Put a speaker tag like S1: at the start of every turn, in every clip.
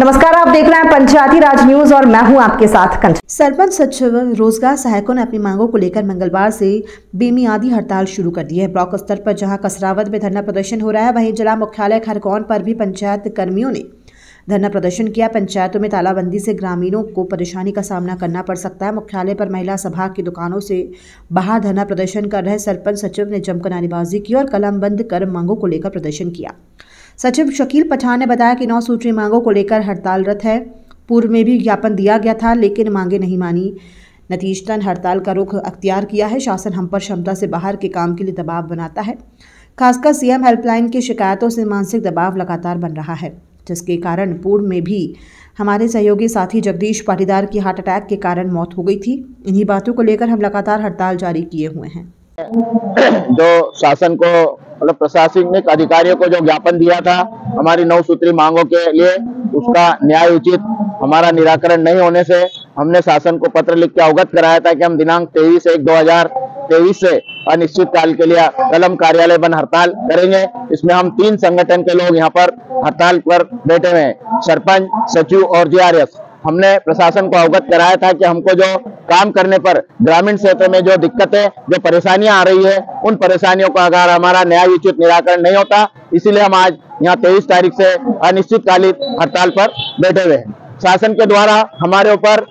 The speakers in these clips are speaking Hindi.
S1: नमस्कार, आप देख रहे हैं पंचायती राज न्यूज और मैं हूं आपके साथ कंचन।
S2: सरपंच सचिव रोजगार सहायकों ने अपनी मांगों को लेकर मंगलवार से बेमियादी हड़ताल शुरू कर दी है। ब्लॉक स्तर पर जहां कसरावद में धरना प्रदर्शन हो रहा है, वहीं जिला मुख्यालय खरगोन पर भी पंचायत कर्मियों ने धरना प्रदर्शन किया। पंचायतों में तालाबंदी से ग्रामीणों को परेशानी का सामना करना पड़ सकता है। मुख्यालय पर महिला सभा की दुकानों से बाहर धरना प्रदर्शन कर रहे सरपंच सचिव ने जमकर नारेबाजी की और कलम बंद कर मांगों को लेकर प्रदर्शन किया। सचिव शकील पठान ने बताया कि 9 सूत्री मांगों को लेकर हड़तालरत है। पूर्व में भी ज्ञापन दिया गया था, लेकिन मांगे नहीं मानी। नतीजतन हड़ताल का रुख अख्तियार किया है। शासन हम पर क्षमता से बाहर के काम के लिए दबाव बनाता है। खासकर सीएम हेल्पलाइन की शिकायतों से मानसिक दबाव लगातार बन रहा है, जिसके कारण पूर्व में भी हमारे सहयोगी साथी जगदीश पाटीदार की हार्ट अटैक के कारण मौत हो गई थी। इन्हीं बातों को लेकर हम लगातार हड़ताल जारी किए हुए हैं।
S3: जो शासन को मतलब प्रशासनिक अधिकारियों को जो ज्ञापन दिया था हमारी 9 सूत्री मांगों के लिए, उसका न्याय उचित हमारा निराकरण नहीं होने से हमने शासन को पत्र लिख के अवगत कराया था कि हम दिनांक 23/1/2023 से अनिश्चित काल के लिए कलम कार्यालय बंद हड़ताल करेंगे। इसमें हम 3 संगठन के लोग यहाँ पर हड़ताल पर बैठे हुए हैं, सरपंच, सचिव और जीआरएस। हमने प्रशासन को अवगत कराया था कि हमको जो काम करने पर ग्रामीण क्षेत्र में जो दिक्कतें, जो परेशानियां आ रही है, उन परेशानियों का अगर हमारा न्याय उचित निराकरण नहीं होता, इसीलिए हम आज यहाँ 23 तारीख से अनिश्चितकालीन हड़ताल पर बैठे हुए हैं। शासन के द्वारा हमारे ऊपर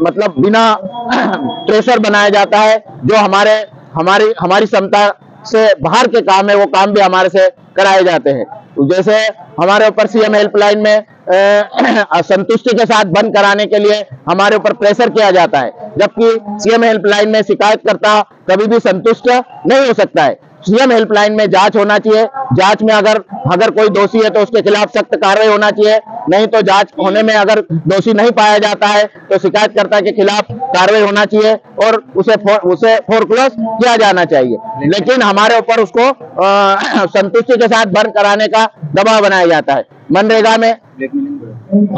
S3: मतलब बिना प्रेशर बनाया जाता है। जो हमारी क्षमता से बाहर के काम है, वो काम भी हमारे से कराए जाते हैं। जैसे हमारे ऊपर सीएम हेल्पलाइन में असंतुष्टि के साथ बंद कराने के लिए हमारे ऊपर प्रेशर किया जाता है, जबकि सीएम हेल्पलाइन में शिकायतकर्ता कभी भी संतुष्ट नहीं हो सकता है। सीएम हेल्पलाइन में जांच होना चाहिए। जांच में अगर कोई दोषी है तो उसके खिलाफ सख्त कार्रवाई होना चाहिए, नहीं तो जांच होने में अगर दोषी नहीं पाया जाता है तो शिकायतकर्ता के खिलाफ कार्रवाई होना चाहिए और उसे फोरक्लोज किया जाना चाहिए। लेकिन हमारे ऊपर उसको संतुष्टि के साथ बंद कराने का दबाव बनाया जाता है। मनरेगा में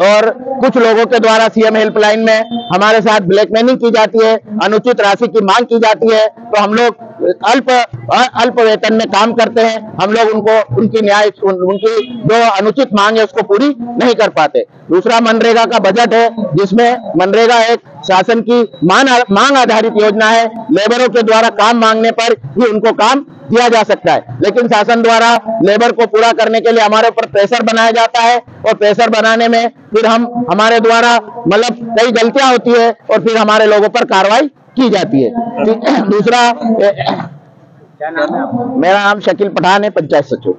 S3: और कुछ लोगों के द्वारा सीएम हेल्पलाइन में हमारे साथ ब्लैकमेलिंग की जाती है, अनुचित राशि की मांग की जाती है, तो हम लोग अल्प वेतन में काम करते हैं। हम लोग उनकी जो अनुचित मांग है उसको पूरी नहीं कर पाते। दूसरा मनरेगा का बजट है, जिसमें मनरेगा एक शासन की मांग आधारित योजना है। लेबरों के द्वारा काम मांगने पर ही उनको काम दिया जा सकता है, लेकिन शासन द्वारा लेबर को पूरा करने के लिए हमारे ऊपर प्रेशर बनाया जाता है और प्रेशर बनाने में फिर हमारे द्वारा मतलब कई गलतियां होती है और फिर हमारे लोगों पर कार्रवाई की जाती है। दूसरा,
S4: क्या नाम है आपका?
S3: मेरा नाम शकील पठान है, पंचायत सचिव।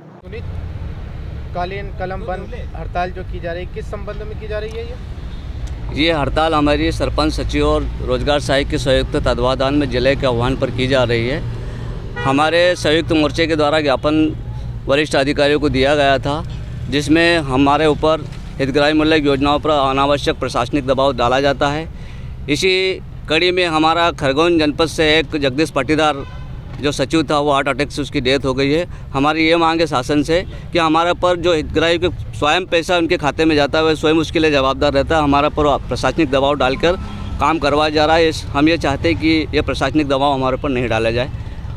S4: कालीन कलम बंद हड़ताल जो की जा रही है, किस संबंध में की जा रही है
S5: ये हड़ताल हमारी सरपंच, सचिव और रोजगार सहायक के संयुक्त तत्वाधान में जिले के आह्वान पर की जा रही है। हमारे संयुक्त मोर्चे के द्वारा ज्ञापन वरिष्ठ अधिकारियों को दिया गया था, जिसमें हमारे ऊपर हितग्राहीमूलक योजनाओं पर अनावश्यक प्रशासनिक दबाव डाला जाता है। इसी कड़ी में हमारा खरगोन जनपद से एक जगदीश पाटीदार जो सचिव था, वो हार्ट अटैक से उसकी डेथ हो गई है। हमारी ये मांग है शासन से कि हमारे पर जो हितग्राही के स्वयं पैसा उनके खाते में जाता है, वह स्वयं उसके लिए जवाबदार रहता है। हमारा पर प्रशासनिक दबाव डालकर काम करवाया जा रहा है। हम ये चाहते हैं कि ये प्रशासनिक दबाव हमारे ऊपर नहीं डाला जाए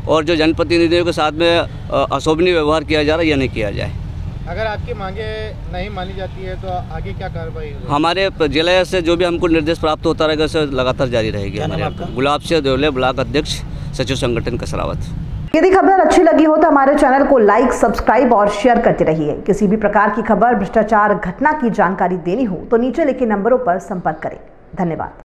S5: और जो जनप्रतिनिधियों के साथ में अशोभनीय व्यवहार किया जा रहा है, यह नहीं किया जाए।
S4: अगर आपकी मांगे नहीं मानी जाती है तो आगे क्या कार्रवाई होगी?
S5: हमारे जिले से जो भी हमको निर्देश प्राप्त होता रहेगा, उसे लगातार जारी रहेगी। हमारे गुलाब सिंह देवले, ब्लॉक अध्यक्ष, सचिव संगठन कसरावत।
S1: यदि खबर अच्छी लगी हो तो हमारे चैनल को लाइक, सब्सक्राइब और शेयर करते रहिए। किसी भी प्रकार की खबर, भ्रष्टाचार, घटना की जानकारी देनी हो तो नीचे लिखे नंबरों पर संपर्क करें। धन्यवाद।